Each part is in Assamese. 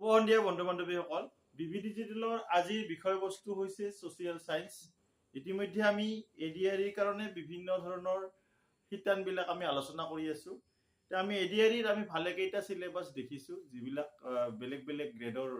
সন্ধিয়া বন্ধু বান্ধৱীসকল, বিবি ডিজিটেলৰ আজিৰ বিষয়বস্তু হৈছে ছ'চিয়েল চায়েন্স। ইতিমধ্যে আমি এডিআৰিৰ কাৰণে বিভিন্ন ধৰণৰ শিতানবিলাক আমি আলোচনা কৰি আছোঁ। আমি এডিআৰিৰ আমি ভালেকেইটা চিলেবাছ দেখিছোঁ, যিবিলাক বেলেগ বেলেগ গ্ৰেডৰ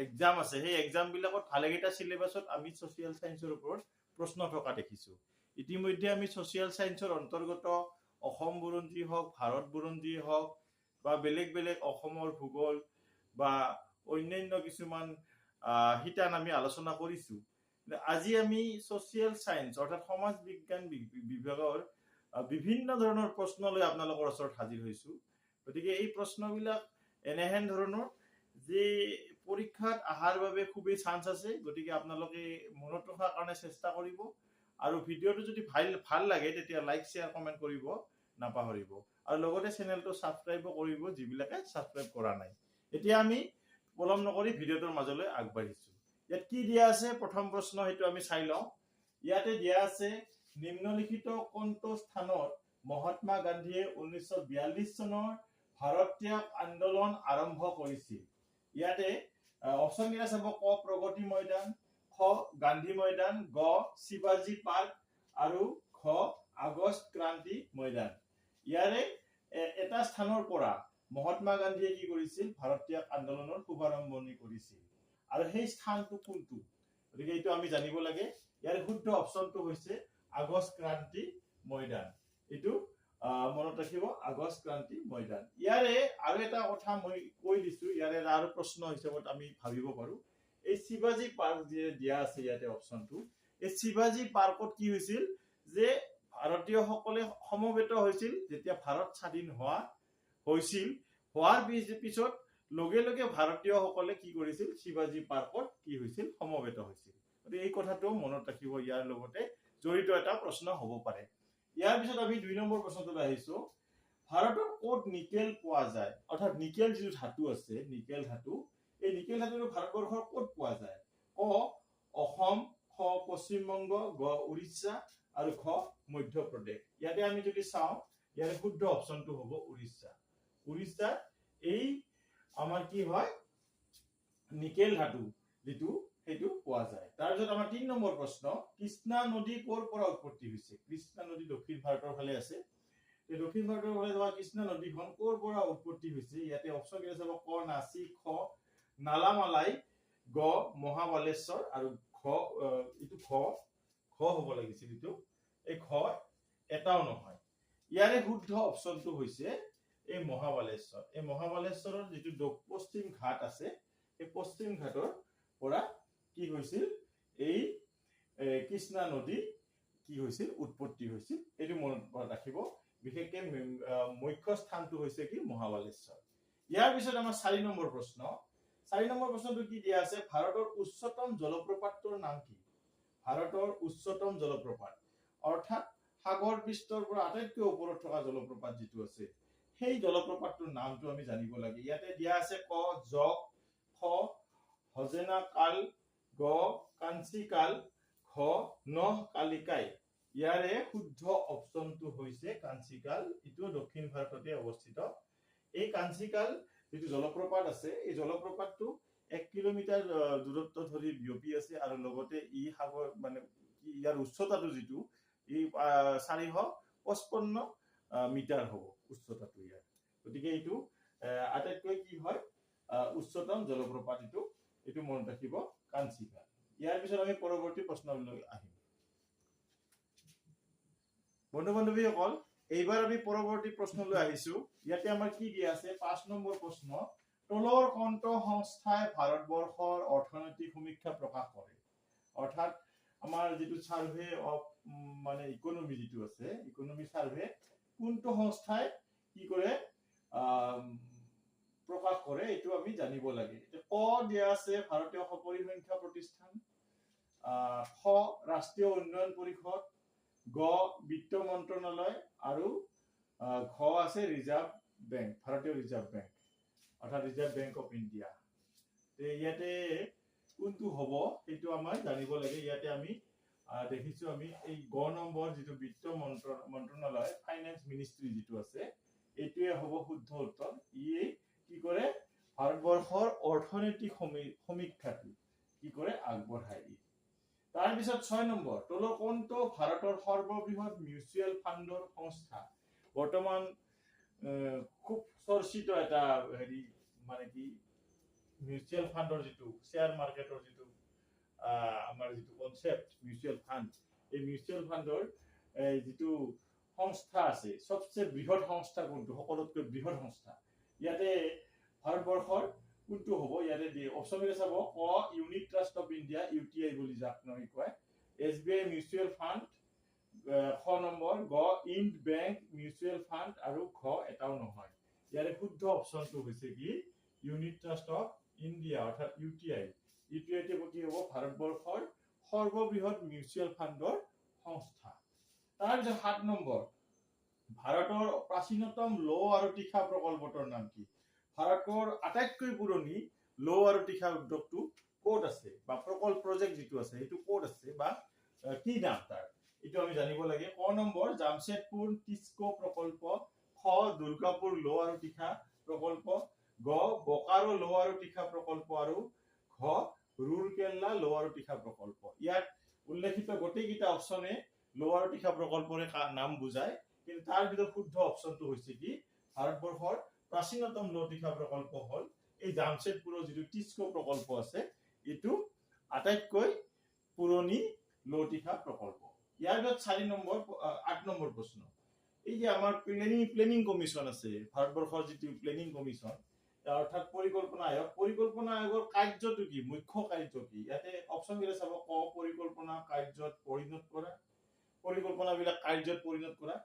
এক্সাম আছে। সেই এক্সামবিলাকত ভালেকেইটা চিলেবাছত আমি ছ'চিয়েল চায়েন্সৰ ওপৰত প্ৰশ্ন থকা দেখিছোঁ। ইতিমধ্যে আমি ছ'চিয়েল চায়েন্সৰ অন্তৰ্গত অসম বুৰঞ্জী হওক, ভাৰত বুৰঞ্জী হওক, বা বেলেগ বেলেগ অসমৰ ভূগোল বা অন্যান্য কিছুমান শিতান আমি আলোচনা কৰিছোঁ। আজি আমি ছ'চিয়েল চায়েন্স অৰ্থাৎ সমাজ বিজ্ঞান বিভাগৰ বিভিন্ন ধৰণৰ প্ৰশ্ন লৈ আপোনালোকৰ ওচৰত হাজিৰ হৈছোঁ। গতিকে এই প্ৰশ্নবিলাক এনেহেন ধৰণৰ যে পৰীক্ষাত অহাৰ বাবে খুবেই চান্স আছে। গতিকে আপোনালোকে মনত ৰখাৰ কাৰণে চেষ্টা কৰিব, আৰু ভিডিঅ'টো যদি ভাল লাগে তেতিয়া লাইক শ্বেয়াৰ কমেণ্ট কৰিব নাপাহৰিব, আৰু লগতে চেনেলটো ছাবস্ক্ৰাইবো কৰিব যিবিলাকে ছাবস্ক্ৰাইব কৰা নাই। এতিয়া আমি পলম নকৰি ভিডিঅ'টোৰ মাজলৈ আগবাঢ়িছোঁ। ইয়াত কি দিয়া আছে, প্ৰথম প্ৰশ্ন সেইটো আমি চাই লওঁ। ইয়াতে দিয়া আছে, নিম্নলিখিত কোনটো স্থানত মহাত্মা গান্ধীয়ে 1942 চনৰ ভাৰত ত্যাগ আন্দোলন আৰম্ভ কৰিছিল? ইয়াতে অপশ্যন কেইটা চাব। ক প্ৰগতি ময়দান, খ গান্ধী ময়দান, গ শিৱাজী পাৰ্ক, আৰু খ আগষ্ট ক্ৰান্তি ময়দান। ইয়াৰে এটা স্থানৰ পৰা মহাত্মা গান্ধীয়ে কি কৰিছিল? ভাৰত ত্যাগ আন্দোলনৰ শুভাৰম্ভণি কৰিছিল, আৰু সেই স্থানটো কোনটো? গতিকে এইটো আমি জানিব লাগে। ইয়াৰ শুদ্ধ অপশ্যনটো হৈছে আগষ্ট ক্ৰান্তি ময়দান। এইটো মনত ৰাখিব, আগষ্ট ক্ৰান্তি ময়দান। ইয়াৰে আৰু এটা কথা মই কৈ দিছো, ইয়াৰে আৰু প্ৰশ্ন হিচাপত আমি ভাবিব পাৰো। এই শিৱাজী পাৰ্ক যে দিয়া আছে ইয়াতে অপশ্যনটো, এই শিৱাজী পাৰ্কত কি হৈছিল যে ভাৰতীয়সকলে সমবেত হৈছিল যেতিয়া ভাৰত স্বাধীন হৈছিল। হোৱাৰ পিছত লগে লগে ভাৰতীয়সকলে কি কৰিছিল? শিৱাজী পাৰ্কত কি হৈছিল? সমবেত হৈছিল। গতিকে এই কথাটো মনত ৰাখিব, ইয়াৰ লগতে জড়িত এটা প্ৰশ্ন হ'ব পাৰে। ইয়াৰ পিছত আমি 2 নম্বৰ প্ৰশ্নটোলৈ আহিছো। ভাৰতত ক'ত নিকেল পোৱা যায়? অৰ্থাৎ নিকেল যিটো ধাতু আছে, নিকেল ধাতু, এই নিকেল ধাতুটো ভাৰতবৰ্ষৰ ক'ত পোৱা যায়? ক অসম, খ পশ্চিমবংগ, গ উৰিষ্যা, আৰু খ মধ্যপ্ৰদেশ। ইয়াতে আমি যদি চাওঁ, ইয়াৰে শুদ্ধ অপশ্যনটো হ'ব উৰিষ্যা। উৰিষ্যাত এই আমাৰ কি হয়? নিকেল ধাতু যিটো সেইটো পোৱা যায়। তাৰপিছত আমাৰ 3 নম্বৰ প্ৰশ্ন, কৃষ্ণা নদী ক'ৰ পৰা উৎপত্তি হৈছে? কৃষ্ণা নদী দক্ষিণ ভাৰতৰ ফালে আছে। এই দক্ষিণ ভাৰতৰ ফালে থকা কৃষ্ণা নদীখন ক'ৰ পৰা উৎপত্তি হৈছে? ইয়াতে অপশ্যন কেইটা চাব। ক নাসিক, খ নালামালাই, গ মহাবালেশ্বৰ, আৰু এইটো খ হ'ব লাগিছিল। এই খ এটাও নহয়। ইয়াৰে শুদ্ধ অপশ্যনটো হৈছে এই মহাবালেশ্বৰ। এই মহাবালেশ্বৰৰ যিটো পশ্চিম ঘাট আছে, এই পশ্চিম ঘাটৰ পৰা কি হৈছিল? এই কৃষ্ণা নদী কি হৈছিল? উৎপত্তি হৈছিল। এইটো মনত ৰাখিব। বিশেষকে মুখ্য স্থানটো হৈছে কি? মহাবালেশ্বৰ। ইয়াৰ পিছত আমাৰ 4 নম্বৰ প্ৰশ্ন। 4 নম্বৰ প্ৰশ্নটো কি দিয়া আছে? ভাৰতৰ উচ্চতম জলপ্ৰপাতটোৰ নাম কি? ভাৰতৰ উচ্চতম জলপ্ৰপাত অৰ্থাৎ সাগৰ পৃষ্ঠৰ পৰা আটাইতকৈ ওপৰত থকা জলপ্ৰপাত যিটো আছে, সেই জলপ্ৰপাতটোৰ নামটো আমি জানিব লাগে। ইয়াতে দিয়া আছে ক জক, খ হজেনা কাল, গ কাঞ্চিকাল, খ নহ কালিকাই। ইয়াৰে শুদ্ধ অপশ্যনটো হৈছে কাঞ্চিকাল। এইটো দক্ষিণ ভাৰততে অৱস্থিত। এই কাঞ্চিকাল যিটো জলপ্ৰপাত আছে, এই জলপ্ৰপাতটো 1 কিলোমিটাৰ দূৰত্ব ধৰি বিয়পি আছে, আৰু লগতে ই সাগৰ মানে ইয়াৰ উচ্চতাটো যিটো ই 455 মিটাৰ হ'ব উচ্চতাটো ইয়াৰ। গতিকে এইটো আটাইতকৈ কি হয়? উচ্চতম জলপ্ৰপাত এইটো মনত ৰাখিব, কাঞ্চিকাল। ইয়াৰ পিছত আমি পৰৱৰ্তী প্ৰশ্নলৈ আহিম। বন্ধু বান্ধৱীসকল, এইবাৰ আমি পৰৱৰ্তী প্ৰশ্নলৈ আহিছো। ইয়াতে আমাৰ কি দিয়া আছে? 5 নম্বৰ প্ৰশ্ন, তলৰ কোনটো সংস্থাই ভাৰতবৰ্ষৰ অৰ্থনৈতিক সমীক্ষা প্ৰকাশ কৰে? অৰ্থাৎ আমাৰ যিটো সাৰ্ভে অফ মানে ইকনমি যিটো আছে, ইকনমি সাৰ্ভে কোনটো সংস্থাই কি কৰে প্ৰকাশ কৰে? এইটো আমি জানিব লাগে। ক দিয়া আছে ভাৰতীয় পৰিসংখ্যা প্ৰতিষ্ঠান, খ ৰাষ্ট্ৰীয় উন্নয়ন পৰিষদ, গ বিত্ত মন্ত্ৰণালয়, আৰু ঘ আছে ৰিজাৰ্ভ বেংক, ভাৰতীয় ৰিজাৰ্ভ বেংক অৰ্থাৎ ৰিজাৰ্ভ বেংক অফ ইণ্ডিয়া। ইয়াতে কোনটো হ'ব সেইটো আমাৰ জানিব লাগে। ইয়াতে আমি দেখিছো, আমি এই গ নম্বৰ যিটো বিত্ত মন্ত্ৰণালয়, ফাইনেন্স মিনিষ্ট্ৰি যিটো আছে, এইটোৱে হ'ব শুদ্ধ উত্তৰ। ই কি কৰে? ভাৰতবৰ্ষৰ অৰ্থনৈতিক সমীক্ষাটো কি কৰে আগবঢ়াই দিয়ে। তাৰপিছত 6 নম্বৰ, তলৰ কোনটো ভাৰতৰ সৰ্ববৃহৎ মিউচুৱেল ফাণ্ডৰ সংস্থা? বৰ্তমান খুব চৰ্চিত এটা হেৰি মানে কি মিউচুৱেল ফাণ্ডৰ যিটো শ্বেয়াৰ মাৰ্কেটৰ যিটো আমাৰ যিটো কনচেপ্ট মিউচুৱেল ফাণ্ড, এই মিউচুৱেল ফাণ্ডৰ যিটো সংস্থা আছে সবচে বৃহৎ সংস্থা কোনটো, সকলোতকৈ বৃহৎ সংস্থা? ইয়াতে ভাৰতবৰ্ষৰ কোনটো হ'ব? ইয়াতে দিয়ে অপশ্যনবিলাক চাব, ক unit trust of India UTI বুলি যাক নয় কয়, এছবিআই মিউচুৱেল ফাণ্ড, খ নম্বৰ গ ইণ্ড বেংক মিউচুৱেল ফাণ্ড, আৰু ঘ এটাও নহয়। ইয়াৰে শুদ্ধ অপশ্যনটো হৈছে কি ইউনিট ট্ৰাষ্ট অফ ইণ্ডিয়া অৰ্থাৎ ইউটিআই। ইউটিআইটো কি হ'ব? ভাৰতবৰ্ষৰ সৰ্ববৃহৎ মিউচুৱেল ফাণ্ডৰ সংস্থা। তাৰপিছত 7 নম্বৰ, ভাৰতৰ প্ৰাচীনতম লৌ আৰু তীখা প্ৰকল্পটোৰ নাম কি? ভাৰতৰ আটাইতকৈ পুৰণি লৌ আৰু তীখা উদ্যোগটো ক'ত আছে, বা প্ৰজেক্ট যিটো আছে সেইটো ক'ত আছে, বা কি নাম তাৰ, এইটো আমি জানিব লাগে। ক নম্বৰ জামশেদপুৰ টিস্কো প্ৰকল্প, খ দুৰ্গাপুৰ লৌ আৰু তীখা প্ৰকল্প, গ বকাৰো লৌ আৰু তীখা প্ৰকল্প, আৰু ঘ ৰুৰকেলা লৌ আৰু তীখা প্ৰকল্প। ইয়াত উল্লেখিত গোটেইকেইটা অপশ্যনে লৌ আৰু তীখা প্ৰকল্পৰে নাম বুজায়, কিন্তু তাৰ ভিতৰত শুদ্ধ অপশ্যনটো হৈছে কি ভাৰতবৰ্ষৰ প্ৰাচীনতম লৌ তীখা প্ৰকল্প হল এই জামশেদপুৰৰ যিটো টিস্কো প্ৰকল্প আছে, এইটো আটাইতকৈ পুৰণি লৌ তীখা প্ৰকল্প। ইয়াৰ ভিতৰত 8 নম্বৰ প্ৰশ্ন, এই যে আমাৰ প্লেনিং কমিশ্যন আছে, ভাৰতবৰ্ষৰ যিটো প্লেনিং কমিশ্যন অৰ্থাৎ পৰিকল্পনা আয়োগ, পৰিকল্পনা আয়োগৰ কাৰ্যটো কি, মুখ্য কাৰ্য কি? ইয়াতে অপশ্যন কেইটা চাব, ক পৰিকল্পনা কাৰ্যত পৰিণত কৰা, পৰিকল্পনাবিলাক কাৰ্যত পৰিণত কৰা,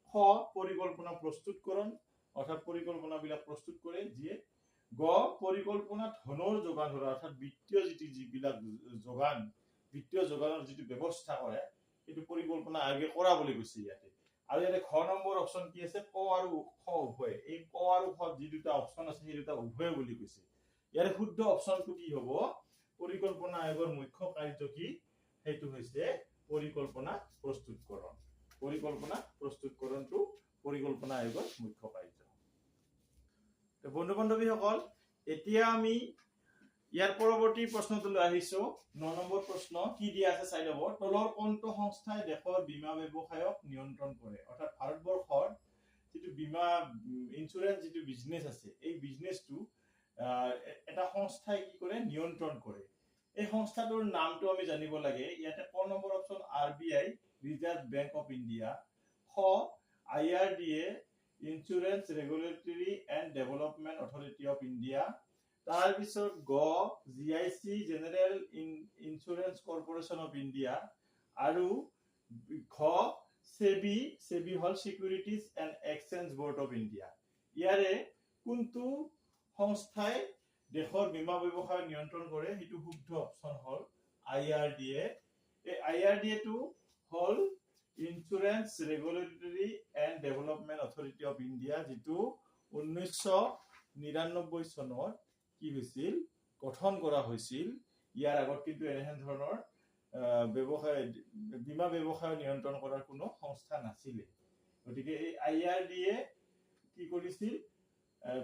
খ পৰিকল্পনা প্ৰস্তুতকৰণ অৰ্থাৎ পৰিকল্পনাবিলাক প্ৰস্তুত কৰে যিয়ে, গ পৰিকল্পনা ধনৰ যোগান ধৰা অৰ্থাৎ বিত্তীয় যিবিলাক যোগান, বিত্তীয় যোগানৰ যিটো ব্যৱস্থা কৰে সেইটো পৰিকল্পনা আয়োগে কৰা বুলি কৈছে ইয়াতে। আৰু ইয়াতে খ নম্বৰ অপশ্যন কি আছে, ক আৰু খ উভয়, এই ক আৰু খ যি দুটা অপশ্যন আছে সেই দুটা উভয় বুলি কৈছে। ইয়াৰে শুদ্ধ অপশ্যনটো কি হ'ব, পৰিকল্পনা আয়োগৰ মুখ্য কাৰ্য কি, সেইটো হৈছে পৰিকল্পনা প্ৰস্তুতকৰণ। পৰিকল্পনা প্ৰস্তুতকৰণটো পৰিকল্পনা আয়োগৰ মুখ্য কাৰ্য। বন্ধু বান্ধৱীসকল, এতিয়া আমি ইয়াৰ পৰৱৰ্তী প্ৰশ্নটোলৈ আহিছো। 9 নম্বৰ প্ৰশ্ন কি দিয়া আছে চাই লব, তলৰ কোনটো সংস্থাই দেশৰ বীমা ব্যৱসায়ক নিয়ন্ত্ৰণ কৰে? অৰ্থাৎ ভাৰতবৰ্ষৰ যিটো বীমা ইন্সুৰেন্স যিটো বিজনেস আছে, এই বিজনেসটো এটা সংস্থাই কি কৰে, নিয়ন্ত্ৰণ কৰে। এই সংস্থাটোৰ নামটো আমি জানিব লাগে। ইয়াতে ক number option RBI reserve bank of India, খ IRDA insurance regulatory and development authority of India, তাৰপিছত গ GIC general insurance corporation of India, আৰু ঘ সেবি হল securities and exchange board of India. ইয়াৰে কোনটো সংস্থাই দেশৰ বীমা ব্যৱসায় নিয়ন্ত্ৰণ কৰে? সেইটো শুদ্ধ অপশ্যন হল IRDA। এই IRDA টো হল insurance regulatory and development authority of India, যিটো 1999 চনত কি হৈছিল, গঠন কৰা হৈছিল। ইয়াৰ আগত কিন্তু এনেহেন ধৰণৰ বীমা ব্যৱসায় নিয়ন্ত্ৰণ কৰাৰ কোনো সংস্থা নাছিলে। গতিকে এই IRDA কি কৰিছিল,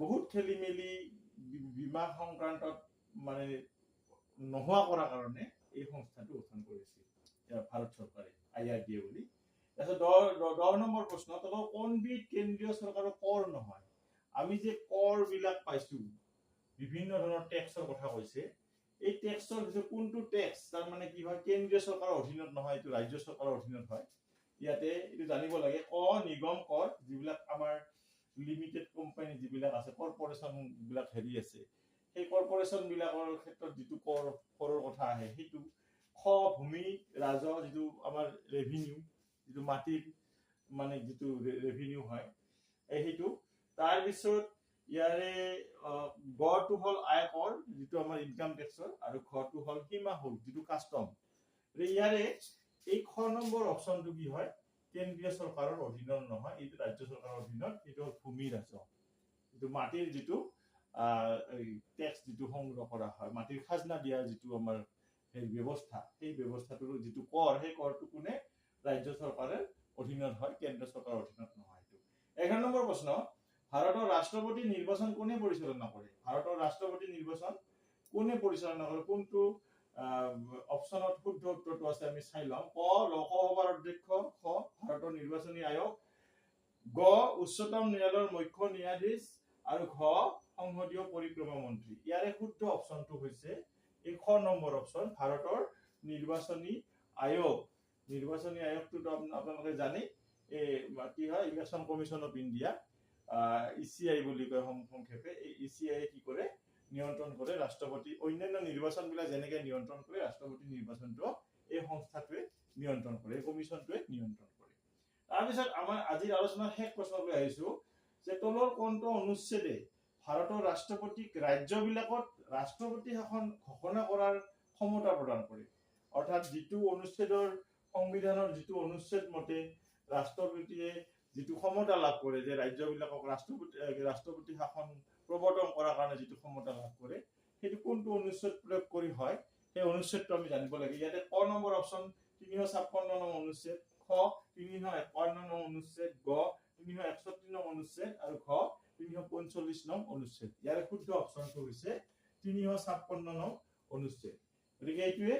বহুত খেলি মেলি বীমা সংক্ৰান্তত মানে নোহোৱা কৰাৰ কাৰণে এই সংস্থাটো গঠন কৰিছিল ভাৰত চৰকাৰে, IRDA বুলি। তাৰপিছত 10 নম্বৰ প্ৰশ্ন, তলৰ কোনবিধ কেন্দ্ৰীয় চৰকাৰৰ কৰ নহয়? আমি যে কৰ বিলাক পাইছো, বিভিন্ন ধৰণৰ টেক্সৰ কথা কৈছে, এই টেক্সৰ ভিতৰত কোনটো টেক্স তাৰ মানে কি হয়, কেন্দ্ৰীয় চৰকাৰৰ অধীনত নহয়, এইটো ৰাজ্য চৰকাৰৰ অধীনত হয়। ইয়াতে এইটো জানিব লাগে, নিগম কৰ, যিবিলাক আমাৰ লিমিটেড কোম্পানী যিবিলাক আছে, কৰ্পোৰেচন বিলাক হেৰি আছে, সেই কৰ্পোৰেচন বিলাকৰ ক্ষেত্ৰত যিটো কৰৰ কথা আহে সেইটো। খ ভূমি ৰাজহ, যিটো আমাৰ ৰেভিনিউ, যিটো মাটিৰ মানে যিটো ৰেভিনিউ হয় সেইটো। তাৰপিছত ইয়াৰে গটো হল আয়কৰ, যিটো আমাৰ ইনকাম টেক্সৰ, আৰু খটো হল সীমা শুল্ক, যিটো কাষ্টম। ইয়াৰে এই খ নম্বৰ অপশ্যনটো কি হয়, কেন্দ্ৰীয় চৰকাৰৰ অধীনত নহয়, এইটো ৰাজ্য চৰকাৰৰ অধীনত। এইটো হল ভূমি ৰাজহ, যিটো মাটিৰ যিটো টেক্স যিটো সংগ্ৰহ কৰা হয়, মাটিৰ খাজনা দিয়াৰ যিটো আমাৰ ব্যৱস্থা, সেই ব্যৱস্থাটোৰ যিটো কৰ, সেই কৰটো কোনে, ৰাজ্য চৰকাৰৰ অধীনত হয়, কেন্দ্ৰ চৰকাৰৰ অধীনত নহয়। 11 নম্বৰ প্ৰশ্ন, ভাৰতৰ ৰাষ্ট্ৰপতি নিৰ্বাচন কোনে পৰিচালনা কৰে? ভাৰতৰ ৰাষ্ট্ৰপতি নিৰ্বাচন কোনে পৰিচালনা কৰে? কোনটো অপচনত শুদ্ধ উত্তৰটো আছে আমি চাই লওঁ। ক লোকসভাৰ অধ্যক্ষ, খ ভাৰতৰ নিৰ্বাচনী আয়োগ, গ উচ্চতম ন্যায়ালয়ৰ মুখ্য ন্যায়াধীশ আৰু ঘ সংসদীয় পৰিক্ৰমা মন্ত্ৰী। ইয়াৰে শুদ্ধ অপচনটো হৈছে এই খ নম্বৰ অপচন, ভাৰতৰ নিৰ্বাচনী আয়োগ। নিৰ্বাচনী আয়োগটো আপোনালোকে জানে কি হয়, election commission of India, ECI বুলি কয় সংক্ষেপে। এই ECI কি কৰে? নিয়ন্ত্ৰণ কৰে ৰাষ্ট্ৰপতি। অন্যান্য নিৰ্বাচন বিলাক যেনেকে নিয়ন্ত্ৰণ কৰে, ৰাষ্ট্ৰপতি নিৰ্বাচনটো এই সংস্থাটোৱে নিয়ন্ত্ৰণ কৰে, এই কমিশ্যনটোৱে নিয়ন্ত্ৰণ কৰে। তাৰপিছত আমাৰ আজিৰ আলোচনাৰ শেষ প্ৰশ্নলৈ আহিছো যে তলৰ কোনটো অনুচ্ছেদে ভাৰতৰ ৰাষ্ট্ৰপতিক ৰাজ্যবিলাকত ৰাষ্ট্ৰপতি শাসন ঘোষণা কৰাৰ ক্ষমতা প্ৰদান কৰে? অৰ্থাৎ যিটো অনুচ্ছেদৰ সংবিধানৰ যিটো অনুচ্ছেদ মতে ৰাষ্ট্ৰপতিয়ে যিটো ক্ষমতা লাভ কৰে, যে ৰাজ্যবিলাকক ৰাষ্ট্ৰপতি শাসন প্ৰৱৰ্তন কৰাৰ কাৰণে যিটো ক্ষমতা লাভ কৰে, সেইটো কোনটো অনুচ্ছেদ প্ৰয়োগ কৰি হয়, সেই অনুচ্ছেদটো আমি জানিব লাগে। ইয়াতে ক নম্বৰ অপচন 356 নং অনুচ্ছেদ, খ 351 নং অনুচ্ছেদ, গ 361 নং অনুচ্ছেদ আৰু ঘ 345 নং অনুচ্ছেদ। ইয়াৰে শুদ্ধ অপচনটো হৈছে 356 নং অনুচ্ছেদ। গতিকে এইটোৱে,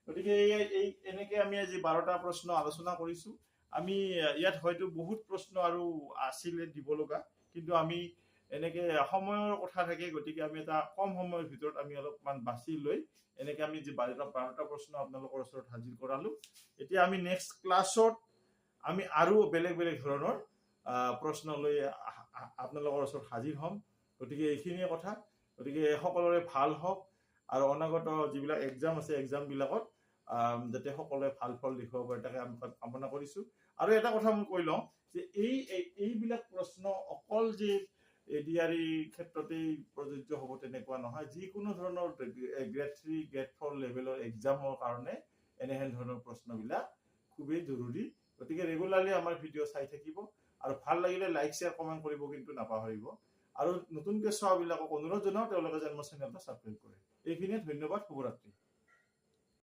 গতিকে এই এনেকে আমি আজি 12টা প্ৰশ্ন আলোচনা কৰিছো। আমি ইয়াত হয়তো বহুত প্ৰশ্ন আৰু আছিলে দিব লগা, কিন্তু আমি এনেকে সময়ৰ কথা থাকে, গতিকে আমি এটা কম সময়ৰ ভিতৰত আমি অলপমান বাছি লৈ এনেকে আমি যে 12টা প্ৰশ্ন আপোনালোকৰ ওচৰত হাজিৰ কৰালো। এতিয়া আমি নেক্সট ক্লাছত আমি আৰু বেলেগ বেলেগ ধৰণৰ প্ৰশ্ন লৈ আপোনালোকৰ ওচৰত হাজিৰ হ'ম। গতিকে এইখিনিয়ে কথা। গতিকে সকলোৰে ভাল হওক আৰু অনাগত যিবিলাক এক্সাম আছে, এক্সামবিলাকত যাতে সকলোৱে ভাল ফল দেখুৱাব পাৰে তাকে আমি কামনা কৰিছো। আৰু এটা কথা মই কৈ লওঁ যে এইবিলাক প্ৰশ্ন অকল যে ADRE ক্ষেত্ৰতেই প্ৰযোজ্য হ'ব তেনেকুৱা নহয়। যিকোনো ধৰণৰ গ্ৰেড 3, গ্ৰেড 4 লেভেলৰ এক্সামৰ কাৰণে এনেহেন ধৰণৰ প্ৰশ্নবিলাক খুবেই জৰুৰী। গতিকে ৰেগুলাৰলি আমাৰ ভিডিঅ' চাই থাকিব আৰু ভাল লাগিলে লাইক, শ্বেয়াৰ, কমেণ্ট কৰিব কিন্তু নাপাহৰিব। আৰু নতুনকৈ চোৱাবিলাকক অনুৰোধ জনাওঁ তেওঁলোকে যেন মোৰ চেনেলটো ছাবস্ক্ৰাইব কৰে। এইখিনিয়ে, ধন্যবাদ, শুভৰাত্ৰি।